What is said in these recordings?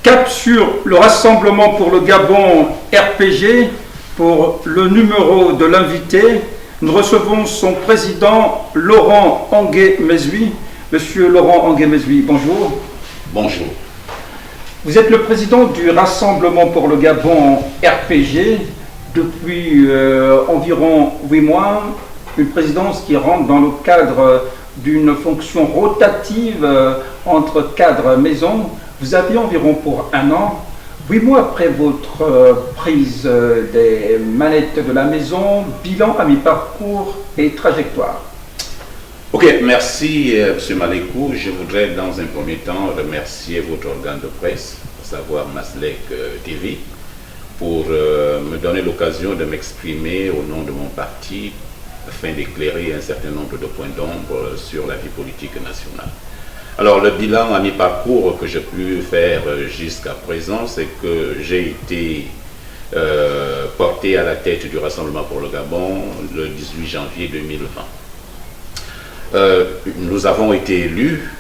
Cap sur le Rassemblement pour le Gabon RPG. Pour le numéro de l'invité, nous recevons son président Laurent Angué-Mesui. Monsieur Laurent Angué-Mesui, bonjour. Bonjour. Vous êtes le président du Rassemblement pour le Gabon RPG depuis environ 8 mois, une présidence qui rentre dans le cadre d'une fonction rotative entre cadres maison. Vous avez environ pour 1 an, 8 mois après votre prise des manettes de la maison, bilan à mi-parcours et trajectoire. Ok, merci M. Malekou. Je voudrais dans un premier temps remercier votre organe de presse, à savoir Maslek TV, pour me donner l'occasion de m'exprimer au nom de mon parti afin d'éclairer un certain nombre de points d'ombre sur la vie politique nationale. Alors, le bilan à mi-parcours que j'ai pu faire jusqu'à présent, c'est que j'ai été porté à la tête du Rassemblement pour le Gabon le 18 janvier 2020. Nous avons été élus,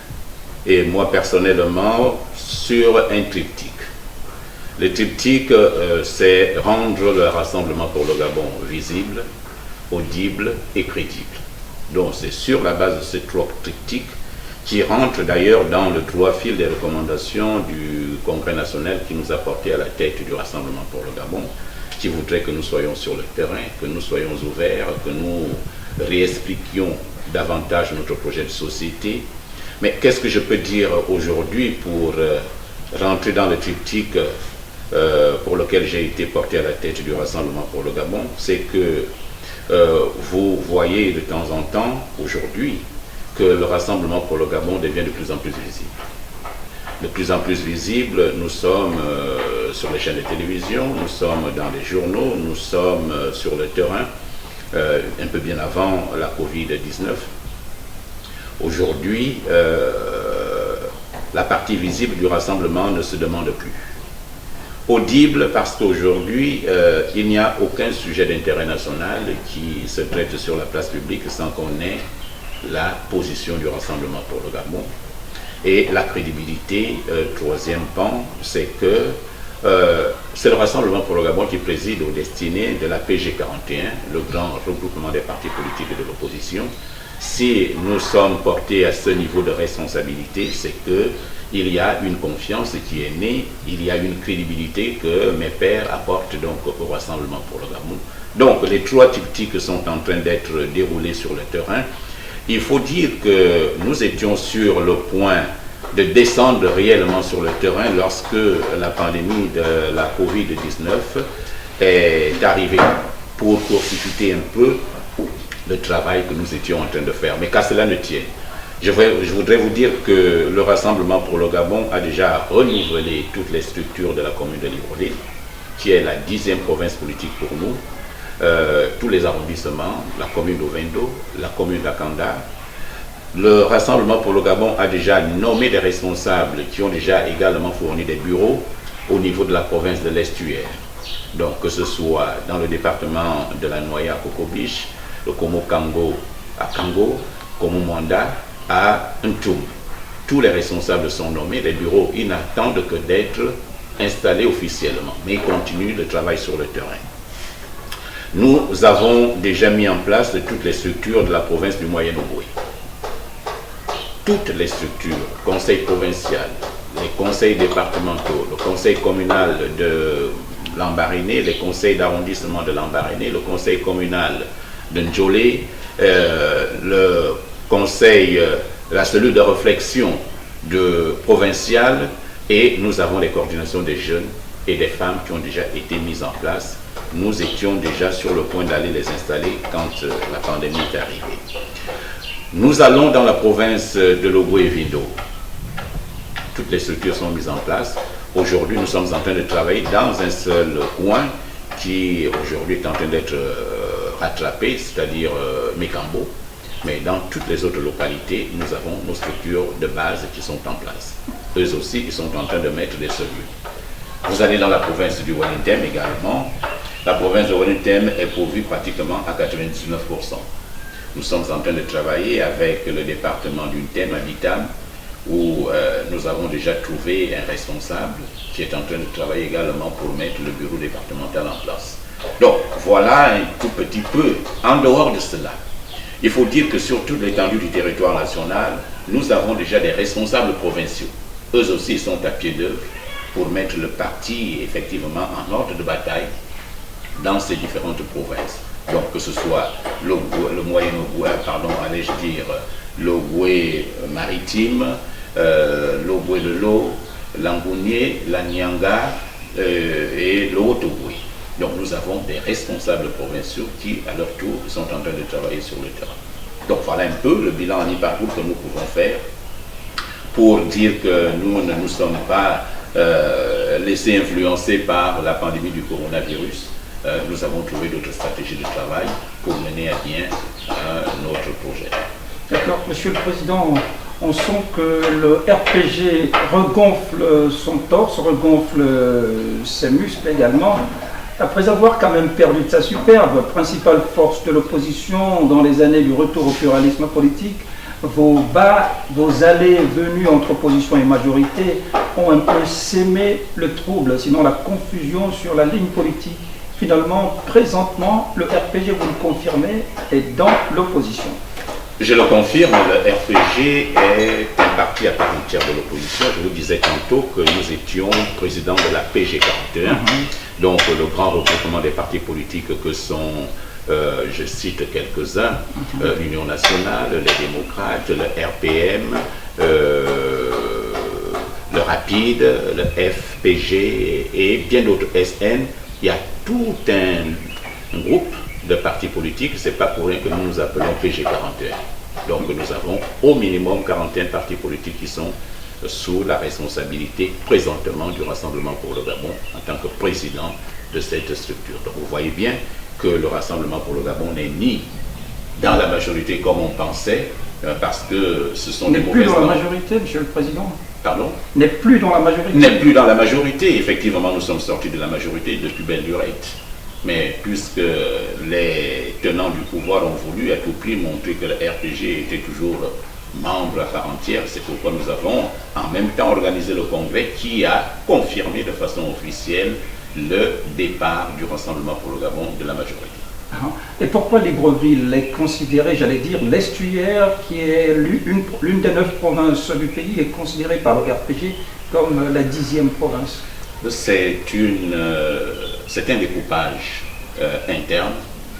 et moi personnellement, sur un triptyque. Le triptyque, c'est rendre le Rassemblement pour le Gabon visible, audible et crédible. Donc, c'est sur la base de ce triptyque qui rentre d'ailleurs dans le droit fil des recommandations du Congrès national qui nous a porté à la tête du Rassemblement pour le Gabon, qui voudrait que nous soyons sur le terrain, que nous soyons ouverts, que nous réexpliquions davantage notre projet de société. Mais qu'est-ce que je peux dire aujourd'hui pour rentrer dans le triptyque pour lequel j'ai été porté à la tête du Rassemblement pour le Gabon? C'est que vous voyez de temps en temps aujourd'hui que le Rassemblement pour le Gabon devient de plus en plus visible. De plus en plus visible, nous sommes sur les chaînes de télévision, nous sommes dans les journaux, nous sommes sur le terrain, un peu bien avant la Covid-19. Aujourd'hui, la partie visible du Rassemblement ne se demande plus. Audible parce qu'aujourd'hui, il n'y a aucun sujet d'intérêt national qui se traite sur la place publique sans qu'on ait la position du Rassemblement pour le Gabon. Et la crédibilité, troisième pan, c'est que c'est le Rassemblement pour le Gabon qui préside aux destinées de la PG41, le grand regroupement des partis politiques et de l'opposition. Si nous sommes portés à ce niveau de responsabilité, c'est que il y a une confiance qui est née, il y a une crédibilité que mes pairs apportent donc au Rassemblement pour le Gabon. Donc les trois triptyques sont en train d'être déroulés sur le terrain. Il faut dire que nous étions sur le point de descendre réellement sur le terrain lorsque la pandémie de la Covid-19 est arrivée pour court-circuiter un peu le travail que nous étions en train de faire. Mais qu'à cela ne tienne, je voudrais vous dire que le Rassemblement pour le Gabon a déjà renouvelé toutes les structures de la commune de Libreville, qui est la 10e province politique pour nous. Tous les arrondissements, la commune d'Ovendo, la commune d'Akanda. Le Rassemblement pour le Gabon a déjà nommé des responsables qui ont déjà également fourni des bureaux au niveau de la province de l'Estuaire. Donc que ce soit dans le département de la Noya à Kokobich, le Komo Kango à Kango, Komo Mwanda à Ntoum. Tous les responsables sont nommés, les bureaux ils n'attendent que d'être installés officiellement, mais ils continuent le travail sur le terrain. Nous avons déjà mis en place toutes les structures de la province du Moyen-Ogooué. Toutes les structures, conseil provincial, les conseils départementaux, le conseil communal de Lambaréné, les conseils d'arrondissement de Lambaréné, le conseil communal de Ndjolé, le conseil, la cellule de réflexion provinciale, et nous avons les coordinations des jeunes et des femmes qui ont déjà été mises en place. Nous étions déjà sur le point d'aller les installer quand la pandémie est arrivée. Nous allons dans la province de Logoué-Vindo. Toutes les structures sont mises en place. Aujourd'hui, nous sommes en train de travailler dans un seul coin qui aujourd'hui est en train d'être rattrapé, c'est-à-dire Mekambo. Mais dans toutes les autres localités, nous avons nos structures de base qui sont en place. Eux aussi, ils sont en train de mettre des cellules. Vous allez dans la province du Wellington également. La province de Wellington est pourvue pratiquement à 99%. Nous sommes en train de travailler avec le département d'Untem, Habitam, où nous avons déjà trouvé un responsable qui est en train de travailler également pour mettre le bureau départemental en place. Donc voilà un tout petit peu. En dehors de cela, il faut dire que sur toute l'étendue du territoire national, nous avons déjà des responsables provinciaux. Eux aussi sont à pied d'œuvre pour mettre le parti effectivement en ordre de bataille dans ces différentes provinces. Donc que ce soit le Moyen-Ogooué, allais-je dire, l'Ogooué maritime, l'Ogooué de l'eau, l'Angounié, la Nyanga et le Haut-Ogooué. Donc nous avons des responsables provinciaux qui, à leur tour, sont en train de travailler sur le terrain. Donc voilà un peu le bilan à mi-parcours que nous pouvons faire pour dire que nous ne nous sommes pas laissés influencer par la pandémie du coronavirus. Nous avons trouvé d'autres stratégies de travail pour mener à bien notre projet. D'accord, Monsieur le Président, on sent que le RPG regonfle son torse, regonfle ses muscles également, après avoir quand même perdu de sa superbe, principale force de l'opposition dans les années du retour au pluralisme politique. Vos allées et venues entre opposition et majorité ont un peu sémé le trouble, sinon la confusion sur la ligne politique. Finalement, présentement, le RPG, vous le confirmez, est dans l'opposition. Je le confirme, le RPG est un parti à part entière de l'opposition. Je vous disais tantôt que nous étions présidents de la PG 41, donc le grand regroupement des partis politiques que sont, je cite quelques-uns, l'Union nationale, les démocrates, le RPM, le Rapide, le FPG et bien d'autres SN. Il y a tout un groupe de partis politiques, c'est pas pour rien que nous nous appelons PG 41. Donc nous avons au minimum 41 partis politiques qui sont sous la responsabilité présentement du Rassemblement pour le Gabon en tant que président de cette structure. Donc vous voyez bien que le Rassemblement pour le Gabon n'est ni dans la majorité comme on pensait, parce que ce sont des mauvaises... N'est plus dans la majorité, Monsieur le Président. Pardon? N'est plus dans la majorité. N'est plus dans la majorité. Effectivement, nous sommes sortis de la majorité depuis belle lurette. Mais puisque les tenants du pouvoir ont voulu à tout prix montrer que le RPG était toujours membre à part entière, c'est pourquoi nous avons en même temps organisé le congrès qui a confirmé de façon officielle le départ du Rassemblement pour le Gabon de la majorité. Et pourquoi Libreville est considérée, j'allais dire, l'estuaire, qui est l'une des 9 provinces du pays, est considérée par le RPG comme la 10e province? C'est un découpage interne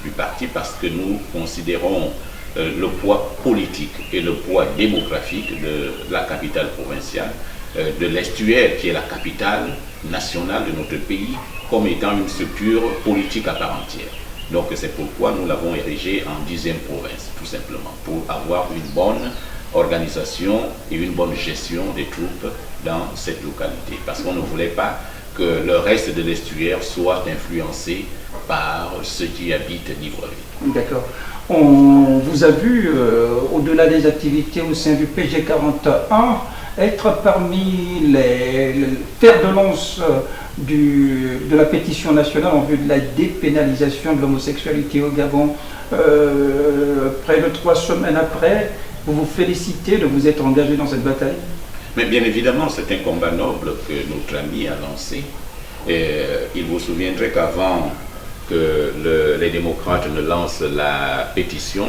du parti parce que nous considérons le poids politique et le poids démographique de la capitale provinciale, de l'estuaire qui est la capitale nationale de notre pays, comme étant une structure politique à part entière. Donc c'est pourquoi nous l'avons érigé en 10e province, tout simplement, pour avoir une bonne organisation et une bonne gestion des troupes dans cette localité. Parce qu'on ne voulait pas que le reste de l'estuaire soit influencé par ceux qui habitent Libreville. D'accord. On vous a vu, au-delà des activités au sein du PG 41, être parmi les fers de lance de la pétition nationale en vue de la dépénalisation de l'homosexualité au Gabon. Près de 3 semaines après, vous vous félicitez de vous être engagé dans cette bataille? Mais bien évidemment, c'est un combat noble que notre ami a lancé. Et il vous souviendrait qu'avant que les démocrates ne lancent la pétition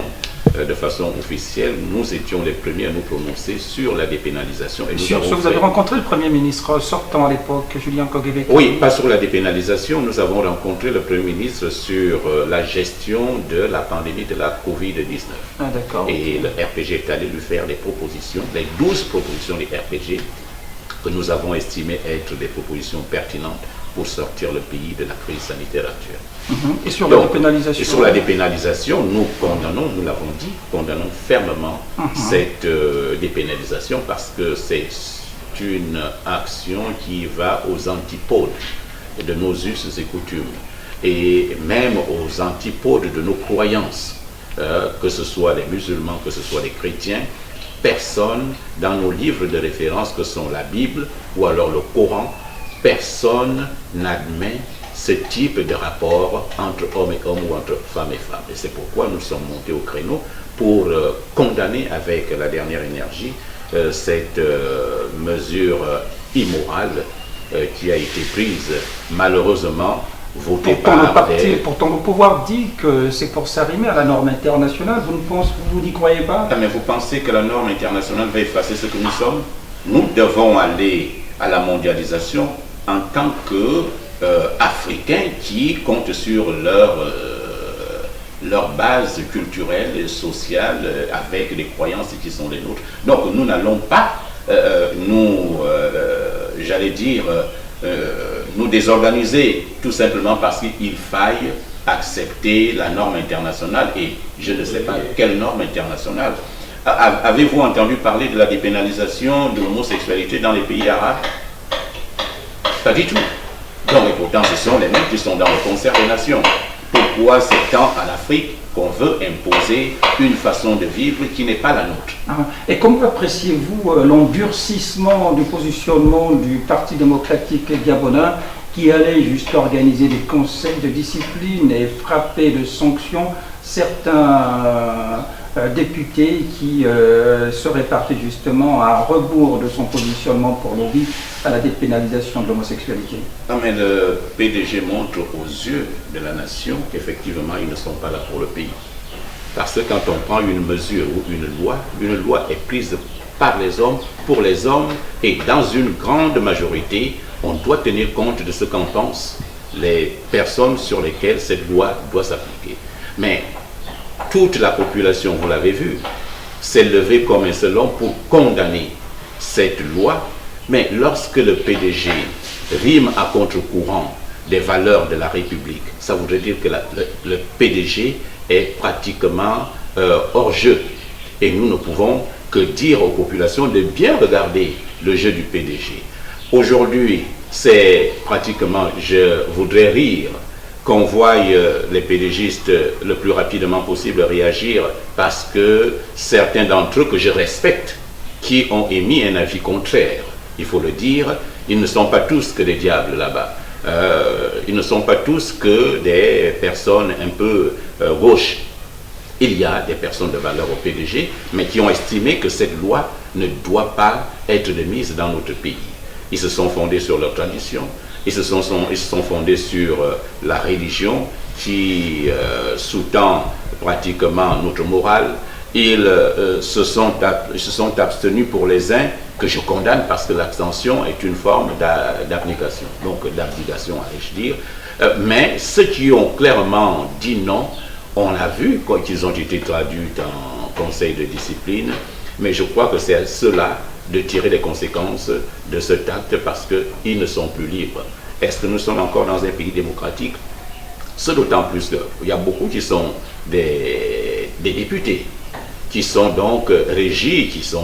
de façon officielle, nous étions les premiers à nous prononcer sur la dépénalisation. Et vous avez rencontré le Premier ministre sortant à l'époque, Julien Koguévé? Oui, pas sur la dépénalisation. Nous avons rencontré le Premier ministre sur la gestion de la pandémie de la Covid-19. Ah, d'accord. Et le RPG est allé lui faire des propositions, les 12 propositions du RPG que nous avons estimées être des propositions pertinentes pour sortir le pays de la crise sanitaire actuelle. Et sur la dépénalisation? Et sur la dépénalisation, nous condamnons, nous l'avons dit, condamnons fermement cette dépénalisation parce que c'est une action qui va aux antipodes de nos us et coutumes et même aux antipodes de nos croyances, que ce soit les musulmans, que ce soit les chrétiens. Personne dans nos livres de référence que sont la Bible ou alors le Coran, personne n'admet ce type de rapport entre hommes et hommes ou entre femmes et femmes. Et c'est pourquoi nous sommes montés au créneau pour condamner avec la dernière énergie cette mesure immorale qui a été prise, malheureusement, votée par Pourtant, le pouvoir dit que c'est pour s'arrimer à la norme internationale. Vous n'y croyez pas? Mais vous pensez que la norme internationale va effacer ce que nous sommes? Nous devons aller à la mondialisation en tant qu'Africains qui comptent sur leur base culturelle et sociale avec des croyances qui sont les nôtres. Donc nous n'allons pas nous désorganiser tout simplement parce qu'il faille accepter la norme internationale, et je ne sais pas quelle norme internationale. Avez-vous entendu parler de la dépénalisation de l'homosexualité dans les pays arabes? Pas du tout. Donc, et pourtant, ce sont les mêmes qui sont dans le concert des nations. Pourquoi c'est tant en Afrique qu'on veut imposer une façon de vivre qui n'est pas la nôtre? Et comment appréciez-vous l'endurcissement du positionnement du Parti démocratique gabonais qui allait jusqu'à organiser des conseils de discipline et frapper de sanctions certains députés qui seraient partis justement à rebours de son positionnement pour l'OVI à la dépénalisation de l'homosexualité? Non, mais le PDG montre aux yeux de la nation qu'effectivement ils ne sont pas là pour le pays. Parce que quand on prend une mesure ou une loi est prise par les hommes, pour les hommes, et dans une grande majorité, on doit tenir compte de ce qu'en pensent les personnes sur lesquelles cette loi doit s'appliquer. Mais toute la population, vous l'avez vu, s'est levée comme un seul homme pour condamner cette loi. Mais lorsque le PDG rime à contre-courant des valeurs de la République, ça voudrait dire que le PDG est pratiquement hors jeu. Et nous ne pouvons que dire aux populations de bien regarder le jeu du PDG. Aujourd'hui, c'est pratiquement, je voudrais rire, qu'on voie les PDGistes le plus rapidement possible réagir, parce que certains d'entre eux que je respecte, qui ont émis un avis contraire, il faut le dire, ils ne sont pas tous que des diables là-bas. Ils ne sont pas tous que des personnes un peu gauches. Il y a des personnes de valeur au PDG, mais qui ont estimé que cette loi ne doit pas être mise dans notre pays. Ils se sont fondés sur leur tradition, ils se sont fondés sur la religion qui sous-tend pratiquement notre morale. Ils se sont abstenus pour les uns, que je condamne parce que l'abstention est une forme d'abnégation, donc d'abnégation, allais-je dire. Mais ceux qui ont clairement dit non, on a vu qu'ils ont été traduits en conseil de discipline, mais je crois que c'est à ceux-là de tirer les conséquences de cet acte parce qu'ils ne sont plus libres. Est-ce que nous sommes encore dans un pays démocratique? C'est d'autant plus qu'il y a beaucoup qui sont des députés, qui sont donc régis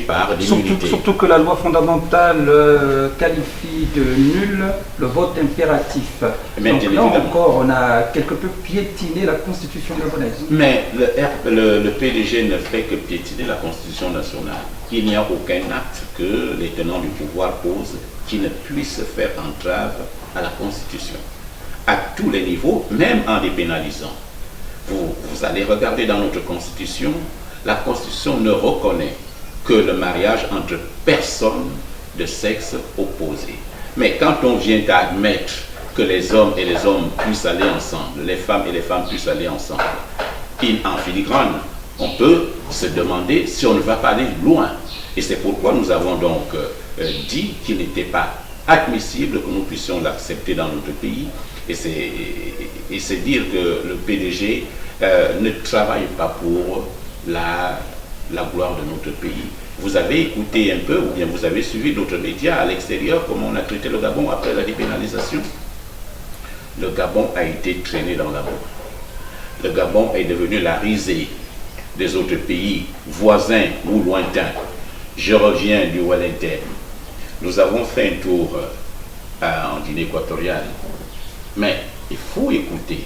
par l'immunité. Surtout que la loi fondamentale qualifie de nul le vote impératif. Donc là encore, on a quelque peu piétiné la Constitution gabonaise. Mais le PDG ne fait que piétiner la Constitution nationale. Il n'y a aucun acte que les tenants du pouvoir posent qui ne puisse faire entrave à la Constitution. À tous les niveaux, même en dépénalisant. Vous allez regarder dans notre Constitution, la Constitution ne reconnaît que le mariage entre personnes de sexe opposé. Mais quand on vient d'admettre que les hommes et les hommes puissent aller ensemble, les femmes et les femmes puissent aller ensemble, en filigrane, on peut se demander si on ne va pas aller loin. Et c'est pourquoi nous avons donc dit qu'il n'était pas admissible que nous puissions l'accepter dans notre pays. Et c'est dire que le PDG ne travaille pas pour la gloire de notre pays. Vous avez écouté un peu, ou bien vous avez suivi d'autres médias à l'extérieur, comment on a traité le Gabon après la dépénalisation. Le Gabon a été traîné dans la boue. Le Gabon est devenu la risée des autres pays voisins ou lointains. Je reviens du Wellington. Nous avons fait un tour en Guinée équatoriale. Mais il faut écouter.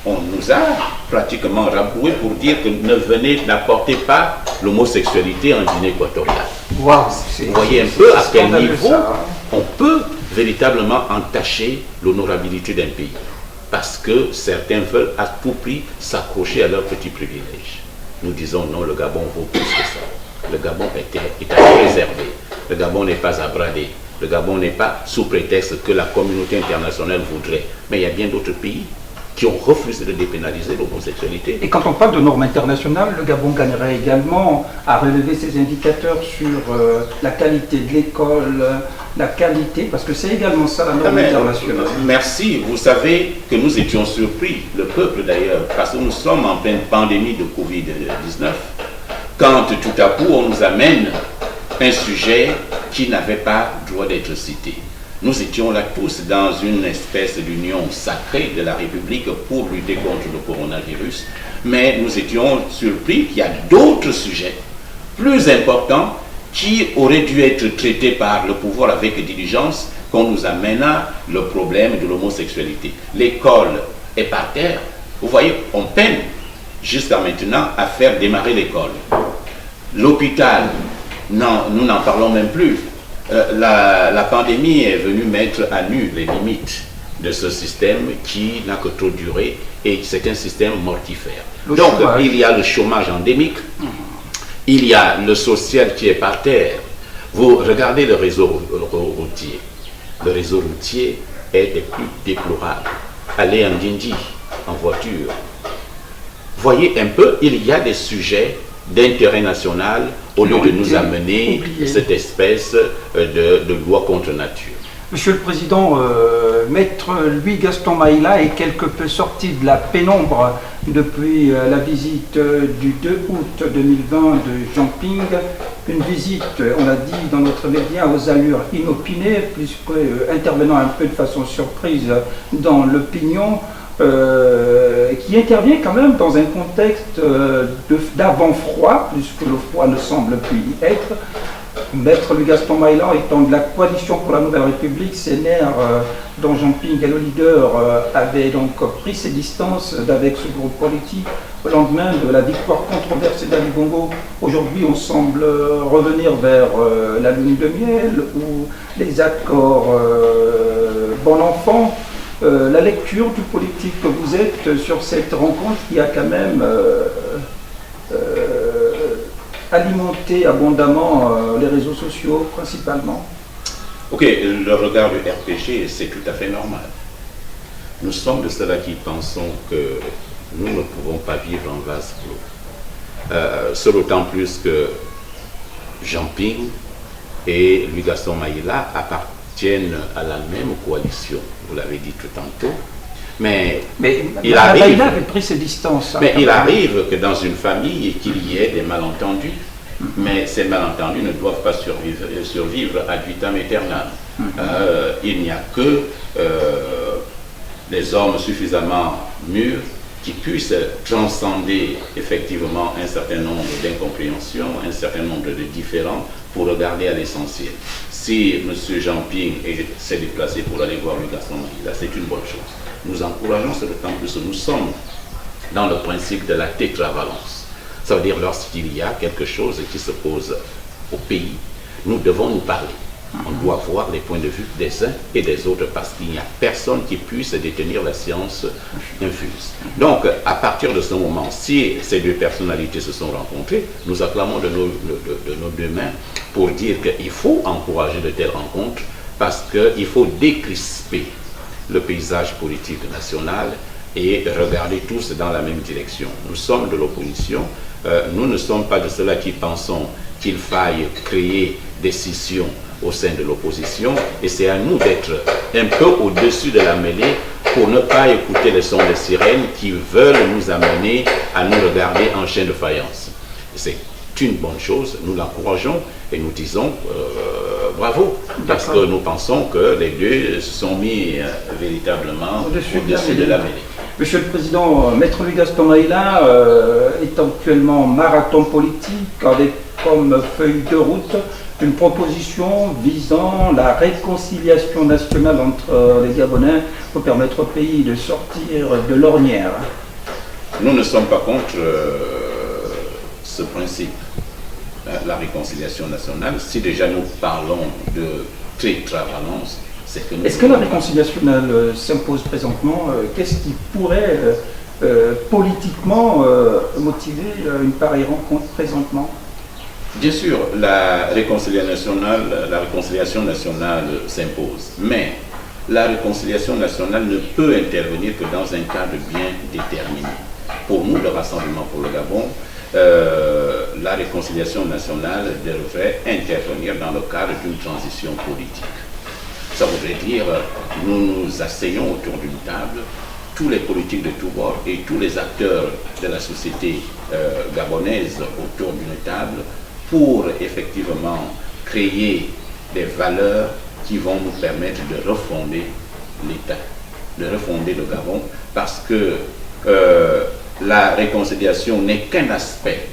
On nous a pratiquement rabroué pour dire que n'apportez pas l'homosexualité en Guinée équatoriale. Wow, vous voyez un peu à quel niveau on peut véritablement entacher l'honorabilité d'un pays. Parce que certains veulent à tout prix s'accrocher à leurs petits privilèges. Nous disons non, le Gabon vaut plus que ça. le Gabon est à préserver. Le Gabon n'est pas à brader. Le Gabon n'est pas sous prétexte que la communauté internationale voudrait. Mais il y a bien d'autres pays qui ont refusé de dépénaliser l'homosexualité. Et quand on parle de normes internationales, le Gabon gagnerait également à relever ses indicateurs sur la qualité de l'école, la qualité, parce que c'est également ça la norme internationale. Merci. Vous savez que nous étions surpris, le peuple d'ailleurs, parce que nous sommes en pleine pandémie de Covid-19, quand tout à coup on nous amène un sujet qui n'avait pas droit d'être cité. Nous étions là tous dans une espèce d'union sacrée de la République pour lutter contre le coronavirus, mais nous étions surpris qu'il y a d'autres sujets plus importants qui auraient dû être traités par le pouvoir avec diligence, qu'on nous amena le problème de l'homosexualité. L'école est par terre. Vous voyez, on peine jusqu'à maintenant à faire démarrer l'école. L'hôpital, non, nous n'en parlons même plus. La pandémie est venue mettre à nu les limites de ce système qui n'a que trop duré et c'est un système mortifère. Donc il y a le chômage endémique, il y a le social qui est par terre. Vous regardez le réseau routier. Le réseau routier est des plus déplorables. Allez en Dindi, en voiture. Voyez un peu, il y a des sujets d'intérêt national au lieu de nous amener cette espèce de loi contre nature. Monsieur le Président, Maître Louis-Gaston Maïla est quelque peu sorti de la pénombre depuis la visite du 2 août 2020 de Jean Ping. Une visite, on l'a dit dans notre média, aux allures inopinées, puisque intervenant un peu de façon surprise dans l'opinion, qui intervient quand même dans un contexte d'avant-froid, puisque le froid ne semble plus y être. Maître Louis-Gaston Maïla, étant de la coalition pour la Nouvelle République, CNR, dont Jean Ping est le leader, avait donc pris ses distances avec ce groupe politique au lendemain de la victoire controversée d'Ali Bongo. Aujourd'hui, on semble revenir vers la lune de miel ou les accords bon enfant. La lecture du politique que vous êtes sur cette rencontre qui a quand même alimenté abondamment les réseaux sociaux principalement. Ok, le regard du RPG, c'est tout à fait normal. Nous sommes de ceux-là qui pensons que nous ne pouvons pas vivre en vase clos. Ce d'autant plus que Jean Ping et Louis-Gaston Maïla appartiennent à la même coalition, vous l'avez dit tout tantôt. Mais il arrive, avait pris ses distances. Mais il arrive que dans une famille, qu'il y ait des malentendus, mais ces malentendus ne doivent pas survivre ad vitam aeternam. Il n'y a que des hommes suffisamment mûrs qui puissent transcender effectivement un certain nombre d'incompréhensions, un certain nombre de différends pour regarder à l'essentiel. Si M. Jean Ping s'est déplacé pour aller voir Louis-Gaston Maïla, c'est une bonne chose. Nous encourageons ce d'autant plus que nous sommes dans le principe de la tétravalence. Ça veut dire lorsqu'il y a quelque chose qui se pose au pays, nous devons nous parler. On doit voir les points de vue des uns et des autres parce qu'il n'y a personne qui puisse détenir la science infuse. Donc, à partir de ce moment, si ces deux personnalités se sont rencontrées, nous acclamons de nos deux mains pour dire qu'il faut encourager de telles rencontres parce qu'il faut décrisper le paysage politique national et regarder tous dans la même direction. Nous sommes de l'opposition, nous ne sommes pas de ceux-là qui pensons qu'il faille créer des scissions au sein de l'opposition et c'est à nous d'être un peu au-dessus de la mêlée pour ne pas écouter les sons des sirènes qui veulent nous amener à nous regarder en chien de faïence. C'est une bonne chose, nous l'encourageons et nous disons bravo, parce que nous pensons que les deux se sont mis véritablement au-dessus de la mêlée. Monsieur le Président, Maître Louis-Gaston Maïla est actuellement marathon politique avec comme feuille de route une proposition visant la réconciliation nationale entre les Gabonais pour permettre au pays de sortir de l'ornière. Nous ne sommes pas contre ce principe, la réconciliation nationale. Si déjà nous parlons de tétravalence, c'est que nous... Est-ce que la réconciliation nationale s'impose présentement? Qu'est-ce qui pourrait politiquement motiver une pareille rencontre présentement? Bien sûr, la réconciliation nationale s'impose, mais la réconciliation nationale ne peut intervenir que dans un cadre bien déterminé. Pour nous, le Rassemblement pour le Gabon, la réconciliation nationale devrait intervenir dans le cadre d'une transition politique. Ça voudrait dire, nous nous asseyons autour d'une table, tous les politiques de tous bords et tous les acteurs de la société gabonaise autour d'une table pour effectivement créer des valeurs qui vont nous permettre de refonder l'État, de refonder le Gabon, parce que la réconciliation n'est qu'un aspect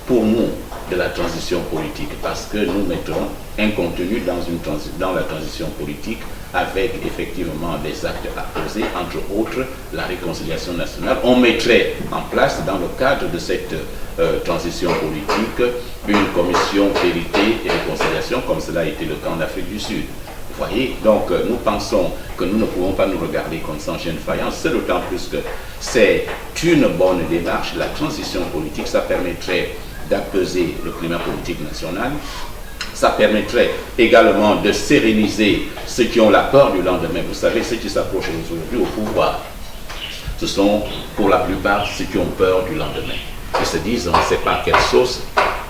pour nous de la transition politique, parce que nous mettrons un contenu dans la transition politique avec effectivement des actes à poser, entre autres la réconciliation nationale. On mettrait en place dans le cadre de cette transition politique une commission vérité et réconciliation, comme cela a été le cas en Afrique du Sud. Vous voyez, donc nous pensons que nous ne pouvons pas nous regarder comme sans chaîne faïence, c'est d'autant plus que c'est une bonne démarche. La transition politique, ça permettrait d'apaiser le climat politique national. Ça permettrait également de séréniser ceux qui ont la peur du lendemain. Vous savez, ceux qui s'approchent aujourd'hui au pouvoir, ce sont pour la plupart ceux qui ont peur du lendemain. Ils se disent, on ne sait pas quelle sauce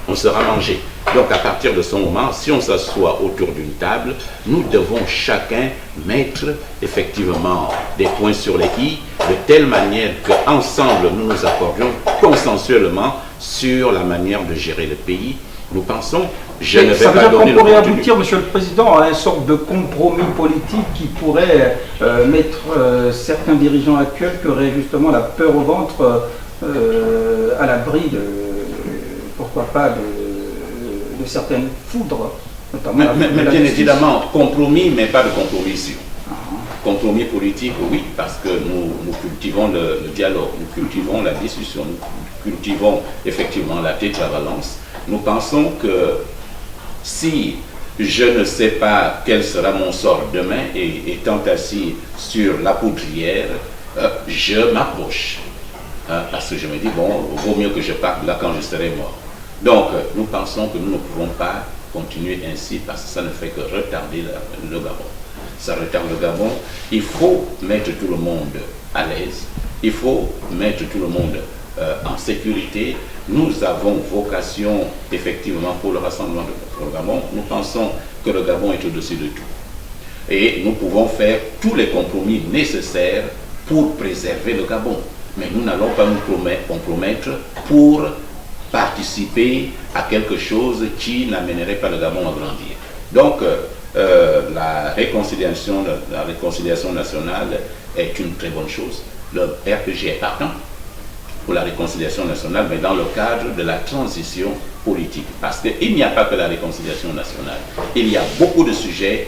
on sera mangé. Donc à partir de ce moment, si on s'assoit autour d'une table, nous devons chacun mettre effectivement des points sur les i, de telle manière qu'ensemble nous nous accordions consensuellement sur la manière de gérer le pays. Nous pensons, je ne vais pas donner le contenu. Ça veut dire qu'on pourrait aboutir, Monsieur le Président, à une sorte de compromis politique qui pourrait mettre certains dirigeants actuels qui auraient justement la peur au ventre à l'abri de, pourquoi pas, de certaines foudres, notamment. Mais bien évidemment, compromis, mais pas de compromission. Compromis politique, oui, parce que nous cultivons le dialogue, nous cultivons la discussion, nous cultivons effectivement la tétravalence. Nous pensons que si je ne sais pas quel sera mon sort demain, et étant assis sur la poudrière, je m'approche. Parce que je me dis, bon, vaut mieux que je parte là quand je serai mort. Donc, nous pensons que nous ne pouvons pas continuer ainsi, parce que ça ne fait que retarder le Gabon. Ça retarde le Gabon. Il faut mettre tout le monde à l'aise. Il faut mettre tout le monde en sécurité. Nous avons vocation, effectivement, pour le Rassemblement pour le Gabon. Nous pensons que le Gabon est au-dessus de tout. Et nous pouvons faire tous les compromis nécessaires pour préserver le Gabon. Mais nous n'allons pas nous compromettre pour participer à quelque chose qui n'amènerait pas le Gabon à grandir. Donc, la réconciliation nationale est une très bonne chose. Le RPG est partant pour la réconciliation nationale, mais dans le cadre de la transition politique. Parce qu'il n'y a pas que la réconciliation nationale. Il y a beaucoup de sujets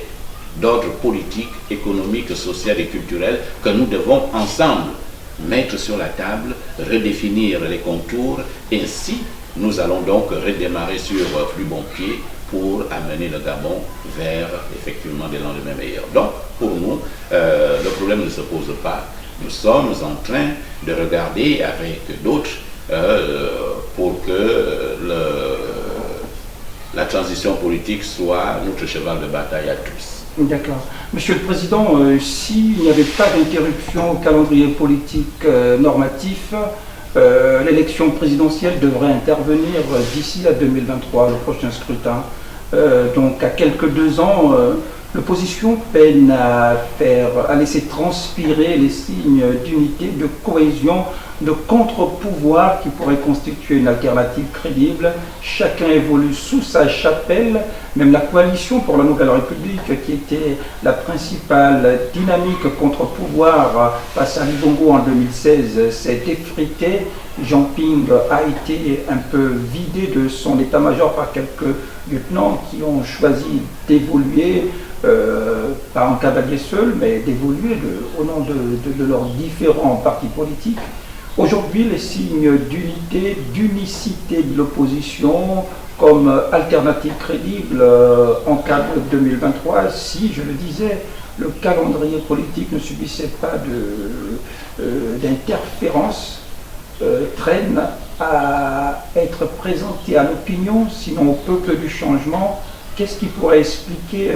d'ordre politique, économique, social et culturel que nous devons ensemble mettre sur la table, redéfinir les contours. Ainsi, nous allons donc redémarrer sur plus bon pied pour amener le Gabon vers effectivement des lendemains meilleurs. Donc, pour nous, le problème ne se pose pas. Nous sommes en train de regarder avec d'autres pour que la transition politique soit notre cheval de bataille à tous. D'accord. Monsieur le Président, s'il n'y avait pas d'interruption au calendrier politique normatif, l'élection présidentielle devrait intervenir d'ici à 2023, le prochain scrutin. Donc à quelques 2 ans, l'opposition peine à laisser transpirer les signes d'unité, de cohésion, de contre-pouvoir qui pourrait constituer une alternative crédible. Chacun évolue sous sa chapelle. Même la coalition pour la Nouvelle République, qui était la principale dynamique contre-pouvoir face à Ali Bongo en 2016, s'est effritée. Jean Ping a été un peu vidé de son état-major par quelques lieutenants qui ont choisi d'évoluer, pas en cavalier seul, mais d'évoluer au nom de leurs différents partis politiques. Aujourd'hui, les signes d'unité, d'unicité de l'opposition comme alternative crédible en cas de 2023, si, je le disais, le calendrier politique ne subissait pas d'interférence, traîne à être présenté à l'opinion, sinon au peuple du changement? Qu'est-ce qui pourrait expliquer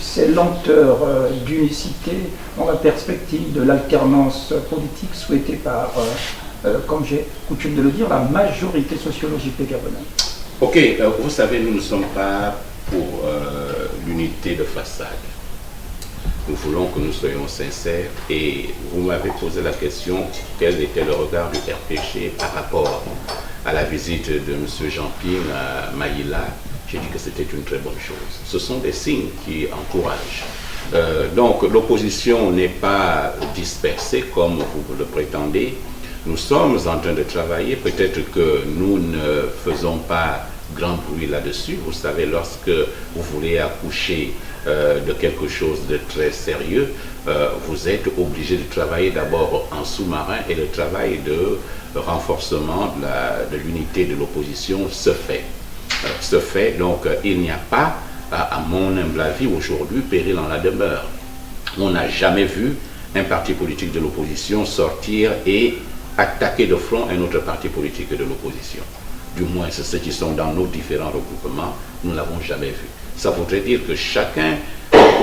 ces lenteurs d'unicité dans la perspective de l'alternance politique souhaitée par, comme j'ai coutume de le dire, la majorité sociologique des Gabonais? Ok, vous savez, nous ne sommes pas pour l'unité de façade. Nous voulons que nous soyons sincères et vous m'avez posé la question quel était le regard du RPG par rapport à la visite de M. Jean-Ping à Maïla. J'ai dit que c'était une très bonne chose. Ce sont des signes qui encouragent. Donc l'opposition n'est pas dispersée comme vous le prétendez. Nous sommes en train de travailler. Peut-être que nous ne faisons pas grand bruit là-dessus. Vous savez, lorsque vous voulez accoucher de quelque chose de très sérieux, vous êtes obligé de travailler d'abord en sous-marin et le travail de renforcement de l'unité de l'opposition se fait. Donc il n'y a pas, à mon humble avis aujourd'hui, péril en la demeure. On n'a jamais vu un parti politique de l'opposition sortir et attaquer de front un autre parti politique de l'opposition. Du moins, c'est ceux qui sont dans nos différents regroupements, nous ne l'avons jamais vu. Ça voudrait dire que chacun,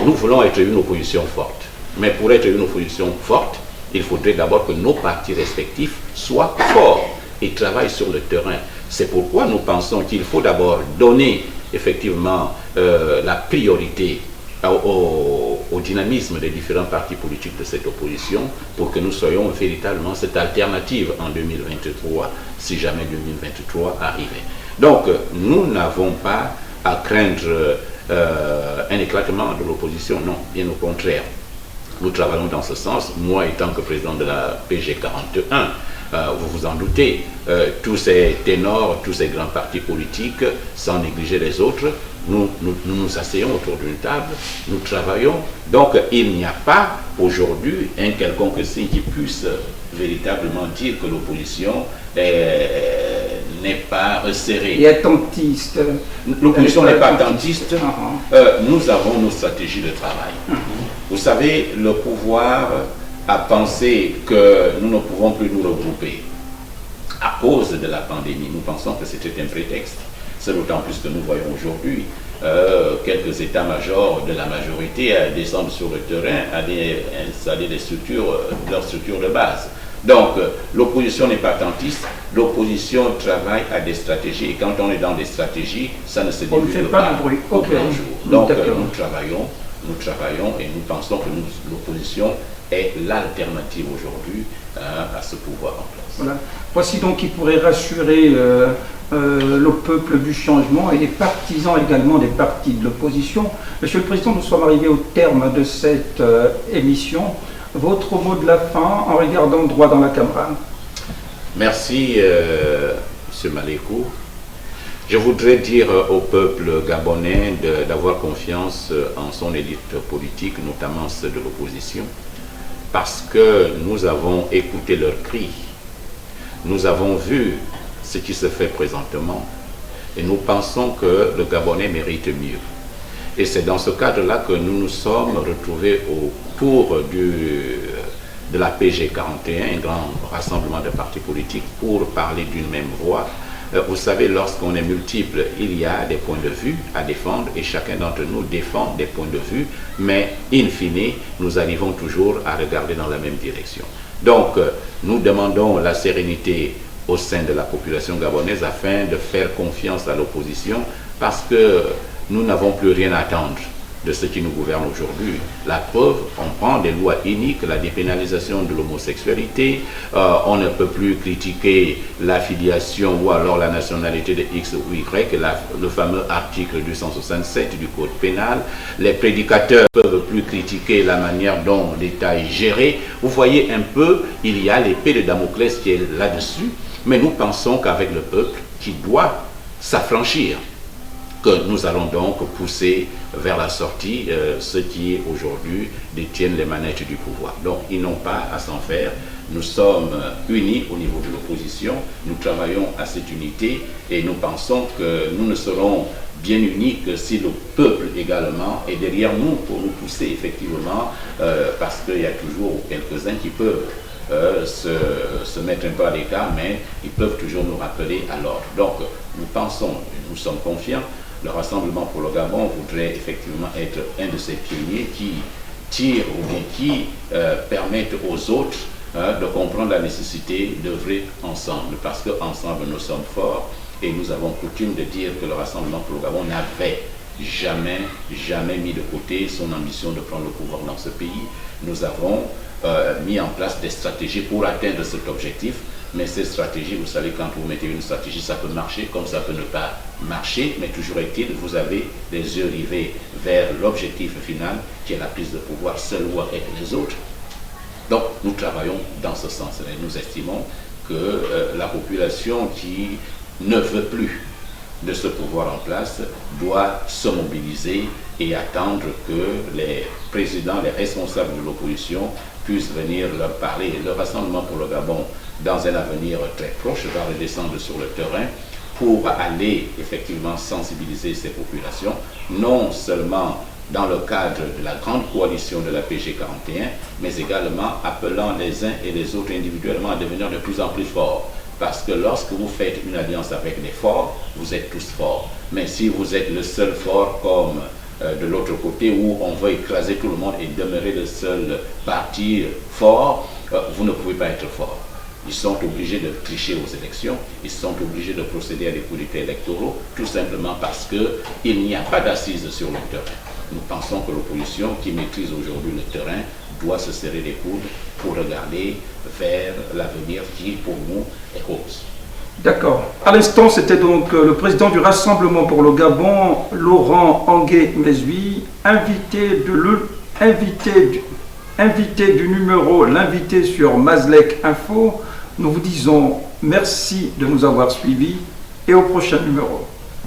nous voulons être une opposition forte. Mais pour être une opposition forte, il faudrait d'abord que nos partis respectifs soient forts et travaillent sur le terrain. C'est pourquoi nous pensons qu'il faut d'abord donner effectivement la priorité au dynamisme des différents partis politiques de cette opposition pour que nous soyons véritablement cette alternative en 2023, si jamais 2023 arrivait. Donc, nous n'avons pas à craindre un éclatement de l'opposition, non, bien au contraire. Nous travaillons dans ce sens, moi étant que président de la PG 41, vous vous en doutez, tous ces ténors, tous ces grands partis politiques, sans négliger les autres, nous asseyons autour d'une table, nous travaillons. Donc il n'y a pas aujourd'hui un quelconque signe qui puisse véritablement dire que l'opposition n'est pas resserrée. Et attentiste. L'opposition n'est pas attentiste. Nous avons nos stratégies de travail. Vous savez, le pouvoir a pensé que nous ne pouvons plus nous regrouper à cause de la pandémie. Nous pensons que c'était un prétexte. C'est d'autant plus que nous voyons aujourd'hui quelques états-majors de la majorité descendre sur le terrain, à installer des structures, leurs structures de base. Donc, l'opposition n'est pas attentiste, l'opposition travaille à des stratégies, et quand on est dans des stratégies, ça ne se divulgue pas au grand jour. Donc, nous travaillons et nous pensons que l'opposition est l'alternative aujourd'hui à ce pouvoir en place. Voilà. Voici donc qui pourrait rassurer le peuple du changement et les partisans également des partis de l'opposition. Monsieur le Président, nous sommes arrivés au terme de cette émission. Votre mot de la fin en regardant droit dans la caméra. Merci, M. Malékou. Je voudrais dire au peuple gabonais d'avoir confiance en son élite politique, notamment ceux de l'opposition, parce que nous avons écouté leurs cris, nous avons vu ce qui se fait présentement et nous pensons que le Gabonais mérite mieux. Et c'est dans ce cadre-là que nous nous sommes retrouvés autour de la PG 41, un grand rassemblement de partis politiques, pour parler d'une même voix. Vous savez, lorsqu'on est multiple, il y a des points de vue à défendre et chacun d'entre nous défend des points de vue, mais in fine, nous arrivons toujours à regarder dans la même direction. Donc, nous demandons la sérénité au sein de la population gabonaise afin de faire confiance à l'opposition parce que nous n'avons plus rien à attendre de ce qui nous gouverne aujourd'hui. La preuve, on prend des lois iniques, la dépénalisation de l'homosexualité, on ne peut plus critiquer l'affiliation ou alors la nationalité de X ou Y, le fameux article 267 du Code pénal. Les prédicateurs ne peuvent plus critiquer la manière dont l'État est géré. Vous voyez un peu, il y a l'épée de Damoclès qui est là-dessus, mais nous pensons qu'avec le peuple qui doit s'affranchir, que nous allons donc pousser vers la sortie ceux qui aujourd'hui détiennent les manettes du pouvoir. Donc ils n'ont pas à s'en faire. Nous sommes unis au niveau de l'opposition, nous travaillons à cette unité et nous pensons que nous ne serons bien unis que si le peuple également est derrière nous pour nous pousser effectivement parce qu'il y a toujours quelques-uns qui peuvent se mettre un peu à l'écart, mais ils peuvent toujours nous rappeler à l'ordre. Donc, nous pensons, nous sommes confiants, le Rassemblement pour le Gabon voudrait effectivement être un de ces pionniers qui tire ou bien qui permettent aux autres de comprendre la nécessité d'œuvrer ensemble, parce qu'ensemble nous sommes forts et nous avons coutume de dire que le Rassemblement pour le Gabon n'avait jamais mis de côté son ambition de prendre le pouvoir dans ce pays. Nous avons mis en place des stratégies pour atteindre cet objectif, mais ces stratégies, vous savez, quand vous mettez une stratégie, ça peut marcher comme ça peut ne pas marcher, mais toujours est-il, vous avez les yeux rivés vers l'objectif final qui est la prise de pouvoir seul ou avec les autres. Donc nous travaillons dans ce sens et nous estimons que la population qui ne veut plus de ce pouvoir en place doit se mobiliser et attendre que les présidents, les responsables de l'opposition puissent venir leur parler. Le Rassemblement pour le Gabon, dans un avenir très proche, va redescendre sur le terrain pour aller effectivement sensibiliser ces populations, non seulement dans le cadre de la grande coalition de la PG 41, mais également appelant les uns et les autres individuellement à devenir de plus en plus forts. Parce que lorsque vous faites une alliance avec les forts, vous êtes tous forts. Mais si vous êtes le seul fort comme de l'autre côté où on veut écraser tout le monde et demeurer le seul parti fort, vous ne pouvez pas être fort. Ils sont obligés de tricher aux élections, ils sont obligés de procéder à des coups d'État électoraux, tout simplement parce qu'il n'y a pas d'assises sur le terrain. Nous pensons que l'opposition qui maîtrise aujourd'hui le terrain doit se serrer les coudes pour regarder vers l'avenir qui, pour nous, est rose. D'accord. À l'instant, c'était donc le président du Rassemblement pour le Gabon, Laurent Angué-Mesui, invité du numéro L'invité sur Mazlek Info. Nous vous disons merci de nous avoir suivis et au prochain numéro.